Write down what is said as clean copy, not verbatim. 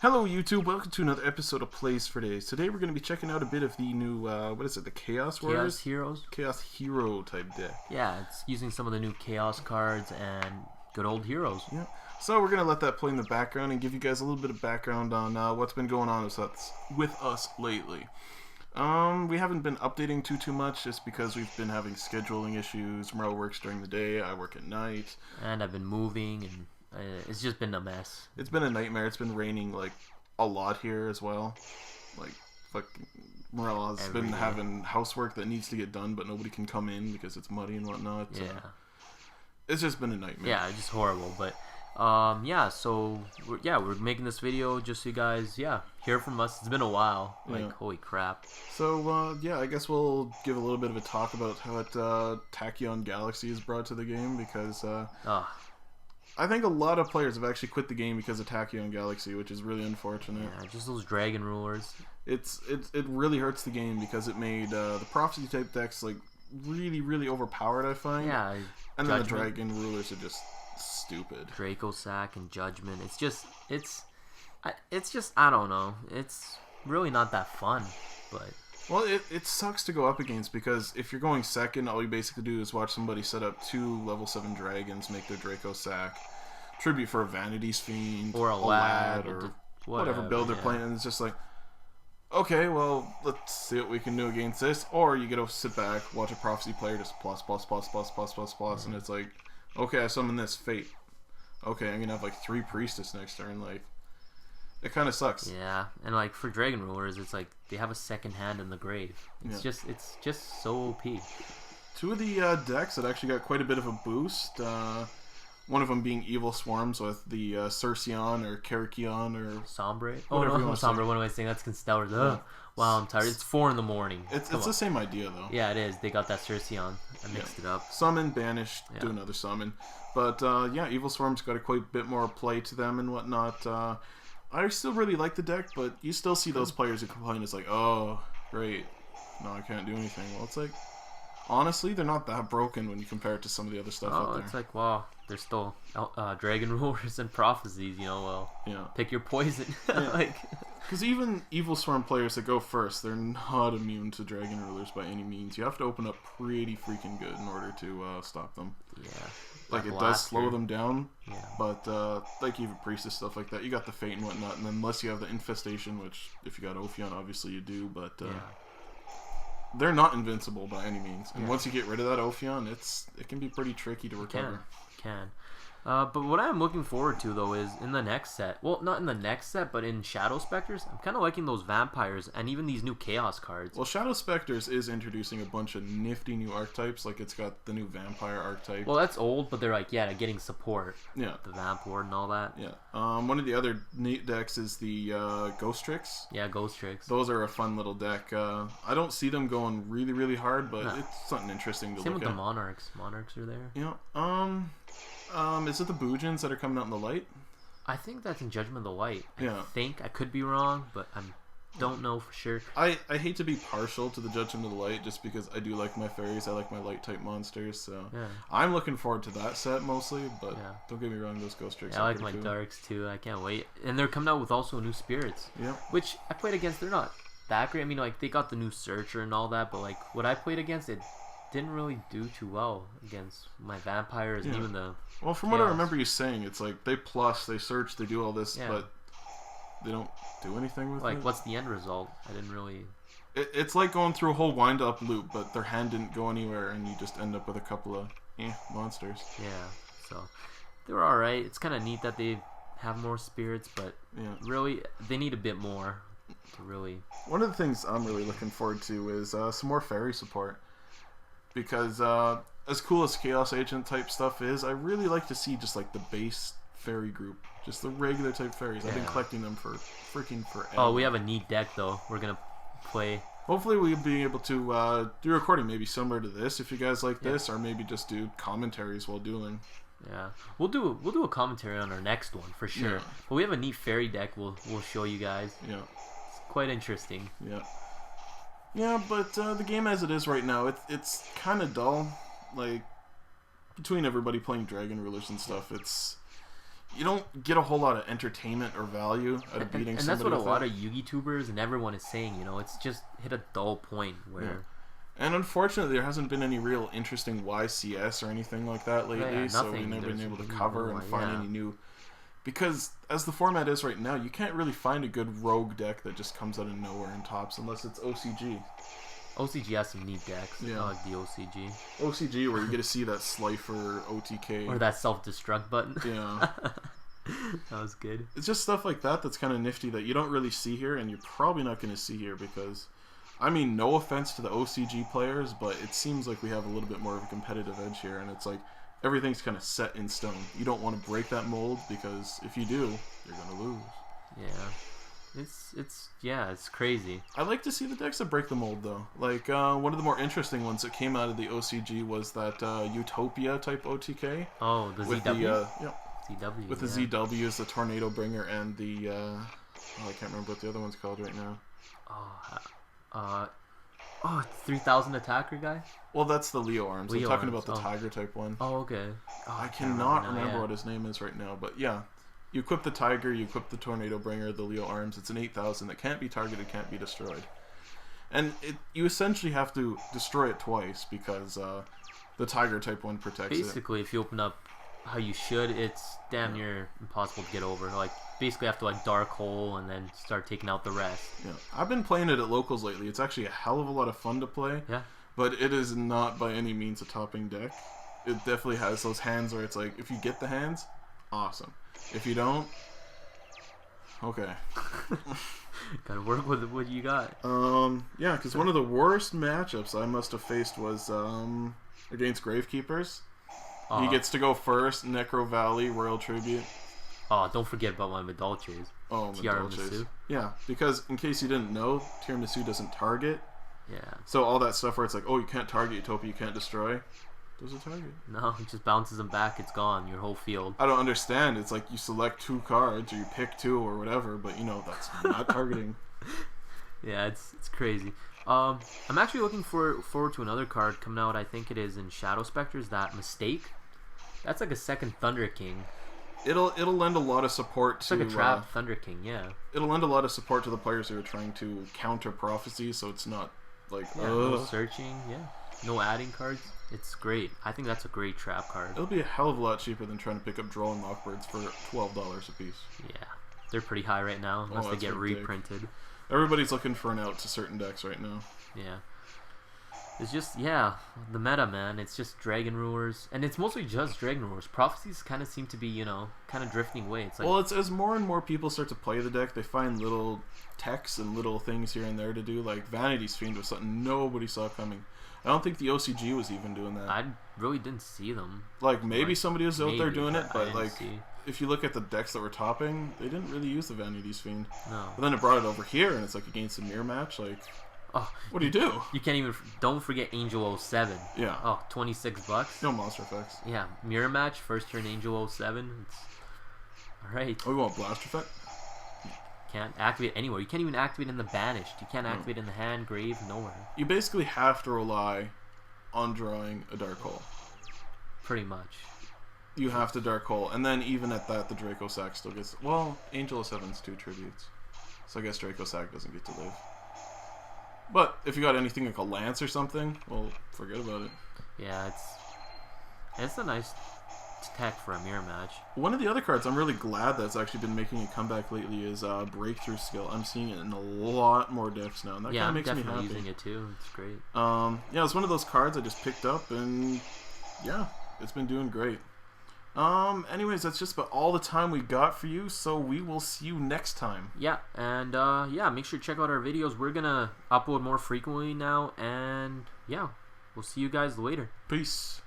Hello YouTube, welcome to another episode of Plays for Days. Today we're going to be checking out a bit of the new, what is it, the Chaos Warriors? Chaos Heroes? Chaos Hero type deck. Yeah, it's using some of the new Chaos cards and good old heroes. Yeah. So we're going to let that play in the background and give you guys a little bit of background on what's been going on with us lately. We haven't been updating too much just because we've been having scheduling issues. Merle works during the day, I work at night. And I've been moving and it's just been a mess. It's been a nightmare. It's been raining like a lot here as well. Like fucking Morel has been having housework that needs to get done, but nobody can come in because it's muddy and whatnot. Yeah, it's just been a nightmare. Yeah, just horrible. But yeah, so we're making this video just so you guys hear from us. It's been a while. Like holy crap. So yeah, I guess we'll give a little bit of a talk about what Tachyon Galaxy has brought to the game because I think a lot of players have actually quit the game because of Tachyon Galaxy, which is really unfortunate. Yeah, just those dragon rulers. It really hurts the game because it made the prophecy type decks like really overpowered, I find. Yeah. And then the dragon rulers are just stupid. Draco Sack and Judgment. It's just I don't know. It's really not that fun, but. Well, it sucks to go up against because if you're going second, all you basically do is watch somebody set up 2 level 7 dragons, make their Draco Sack, tribute for a Vanity's Fiend, or a lad, or whatever build they're playing, and it's just like, okay, well, let's see what we can do against this. Or you get to sit back, watch a prophecy player just plus, and it's like, okay, I summon this Fate. Okay, I'm gonna have like 3 Priestess next turn, like. It kind of sucks. Yeah, and like for Dragon Rulers, it's like they have a second hand in the grave. It's just so OP. 2 of the decks that actually got quite a bit of a boost. One of them being Evil Swarms with the Cercion or Karakion or Sombre. Oh no, Sombre. What am I saying? That's Constellars. Yeah. Wow, I'm tired. It's 4 in the morning. It's the same idea though. Yeah, it is. They got that Cercion. I mixed it up. Summon, banish, do another summon. But yeah, Evil Swarms got a quite bit more play to them and whatnot. I still really like the deck, but you still see those players who complain. It's like, oh, great, no, I can't do anything. Well, it's like, honestly, they're not that broken when you compare it to some of the other stuff out there. It's like, wow, they're still Dragon Rulers and Prophecies, you know, pick your poison. Like, because even Evil Swarm players that go first, they're not immune to Dragon Rulers by any means. You have to open up pretty freaking good in order to stop them. Yeah. Like, it does slow them down, but like even Priestess, stuff like that, you got the Fate and whatnot, and then unless you have the Infestation, which if you got Ophion, obviously you do, but they're not invincible by any means. And once you get rid of that Ophion, it can be pretty tricky to recover. It can. But what I'm looking forward to, though, is in the next set. Well, not in the next set, but in Shadow Specters. I'm kind of liking those vampires and even these new Chaos cards. Well, Shadow Specters is introducing a bunch of nifty new archetypes. Like, it's got the new vampire archetype. Well, that's old, but they're like, getting support. Yeah. The Vamp Ward and all that. Yeah. One of the other neat decks is the Ghost Tricks. Yeah, Ghost Tricks. Those are a fun little deck. I don't see them going really hard, but it's something interesting to look at. Same with the Monarchs. Monarchs are there. Yeah. Is it the Boojins that are coming out in the light? I think that's in Judgment of the Light. Yeah. I think. I could be wrong, but I don't know for sure. I hate to be partial to the Judgment of the Light just because I do like my fairies. I like my light type monsters. So I'm looking forward to that set mostly, but don't get me wrong, those Ghost Tricks. I like my Darks too. I can't wait. And they're coming out with also new Spirits. Yeah. Which I played against. They're not that great. I mean, like, they got the new Searcher and all that, but like what I played against, it didn't really do too well against my vampires and even the from what I remember you saying, it's like they search, they do all this, but they don't do anything with it. Like, what's the end result? I didn't really. It's like going through a whole wind-up loop, but their hand didn't go anywhere, and you just end up with a couple of monsters. Yeah, so they're all right. It's kind of neat that they have more spirits, but really they need a bit more to really. One of the things I'm really looking forward to is some more fairy support. Because as cool as Chaos Agent type stuff is, I really like to see just like the base fairy group. Just the regular type fairies. I've been collecting them for freaking forever. Oh, we have a neat deck though. We're going to play. Hopefully we'll be able to do a recording maybe similar to this if you guys like this, or maybe just do commentaries while dueling. Yeah, we'll do a commentary on our next one for sure. But we have a neat fairy deck we'll show you guys. Yeah. It's quite interesting. Yeah. Yeah, but the game as it is right now, it's kind of dull. Like, between everybody playing Dragon Rulers and stuff, it's you don't get a whole lot of entertainment or value out of beating and somebody that's what a with lot that. of Yugi tubers and everyone is saying. It's just hit a dull point where. Yeah. And unfortunately, there hasn't been any real interesting YCS or anything like that lately, Yeah, so we've nothing. never been There's able to really cover no and find yeah. any new. Because as the format is right now, you can't really find a good rogue deck that just comes out of nowhere and tops unless it's OCG. OCG has some neat decks. Yeah. I like the OCG. OCG, where you get to see that Slifer OTK. Or that self-destruct button. Yeah. That was good. It's just stuff like that that's kind of nifty that you don't really see here, and you're probably not going to see here because, I mean, no offense to the OCG players, but it seems like we have a little bit more of a competitive edge here, and it's like everything's kind of set in stone. You don't want to break that mold because if you do, you're going to lose. Yeah. It's crazy. I like to see the decks that break the mold, though. Like, one of the more interesting ones that came out of the OCG was that Utopia type OTK. Oh, the with ZW? The, ZW. with the ZWs, the Tornado Bringer, and the, I can't remember what the other one's called right now. Oh, 3000 attacker guy? Well, that's the Leo Arms. I'm talking Arms, about the Tiger type one. Oh, okay. Oh, I can't cannot now, remember what his name is right now, but yeah. You equip the Tiger, you equip the Tornado Bringer, the Leo Arms. It's an 8000 that can't be targeted, can't be destroyed. And you essentially have to destroy it twice because the Tiger type one protects Basically, if you open up how you should, it's damn near impossible to get over. Like, basically have to like Dark Hole and then start taking out the rest. Yeah, I've been playing it at locals lately. It's actually a hell of a lot of fun to play. Yeah. But it is not by any means a topping deck. It definitely has those hands where it's like, if you get the hands, awesome. If you don't, okay. Gotta work with what you got. Yeah, because one of the worst matchups I must have faced was against Gravekeepers. He gets to go first, Necro Valley, Royal Tribute. Oh, don't forget about my Medolches. Oh, Tiramisu. Medolches. Yeah, because in case you didn't know, Tiramisu doesn't target. Yeah. So all that stuff where it's like, oh, you can't target Utopia, you can't destroy. There's a target. No, it just bounces them back. It's gone. Your whole field. I don't understand. It's like you select 2 cards or you pick 2 or whatever, but that's not targeting. Yeah, it's crazy. I'm actually looking forward to another card coming out. I think it is in Shadow Specters. That Mistake. That's like a second Thunder King. It'll lend a lot of support It's to like a trap Thunder King. Yeah. It'll lend a lot of support to the players who are trying to counter Prophecy, so it's not like no searching. Yeah. No adding cards. It's great. I think that's a great trap card. It'll be a hell of a lot cheaper than trying to pick up Droll and Mockbirds for $12 a piece. Yeah, they're pretty high right now unless they get reprinted. Everybody's looking for an out to certain decks right now. Yeah. It's just, the meta, man. It's just Dragon Rulers. And it's mostly just Dragon Rulers. Prophecies kind of seem to be, kind of drifting away. It's like, well, it's as more and more people start to play the deck, they find little techs and little things here and there to do. Like Vanity's Fiend was something nobody saw coming. I don't think the OCG was even doing that. I really didn't see them. Like, maybe somebody was out there doing it, but like, see. If you look at the decks that were topping, they didn't really use the Vanity's Fiend. No. But then it brought it over here, and it's like against a mirror match, like... Oh, what do you do? You can't even... Don't forget Angel 07. Yeah. Oh, $26. No monster effects. Yeah. Mirror match, first turn Angel 07. It's... Alright. Oh, you want blast effect? Can't activate anywhere. You can't even activate in the banished. You can't activate in the hand, grave, nowhere. You basically have to rely on drawing a Dark Hole. Pretty much. You have to Dark Hole. And then even at that, the Draco Sack still gets... Well, Angel 7's 2 tributes. So I guess Draco Sack doesn't get to live. But if you got anything like a Lance or something, well, forget about it. Yeah, it's a nice tech for a mirror match. One of the other cards I'm really glad that's actually been making a comeback lately is Breakthrough Skill. I'm seeing it in a lot more decks now, and that kind of makes me happy. Yeah, I'm definitely using it too. It's great. Yeah, it's one of those cards I just picked up, and yeah, it's been doing great. Anyways, that's just about all the time we got for you, so we will see you next time. Yeah, and yeah, make sure to check out our videos. We're gonna upload more frequently now, and yeah, we'll see you guys later. Peace.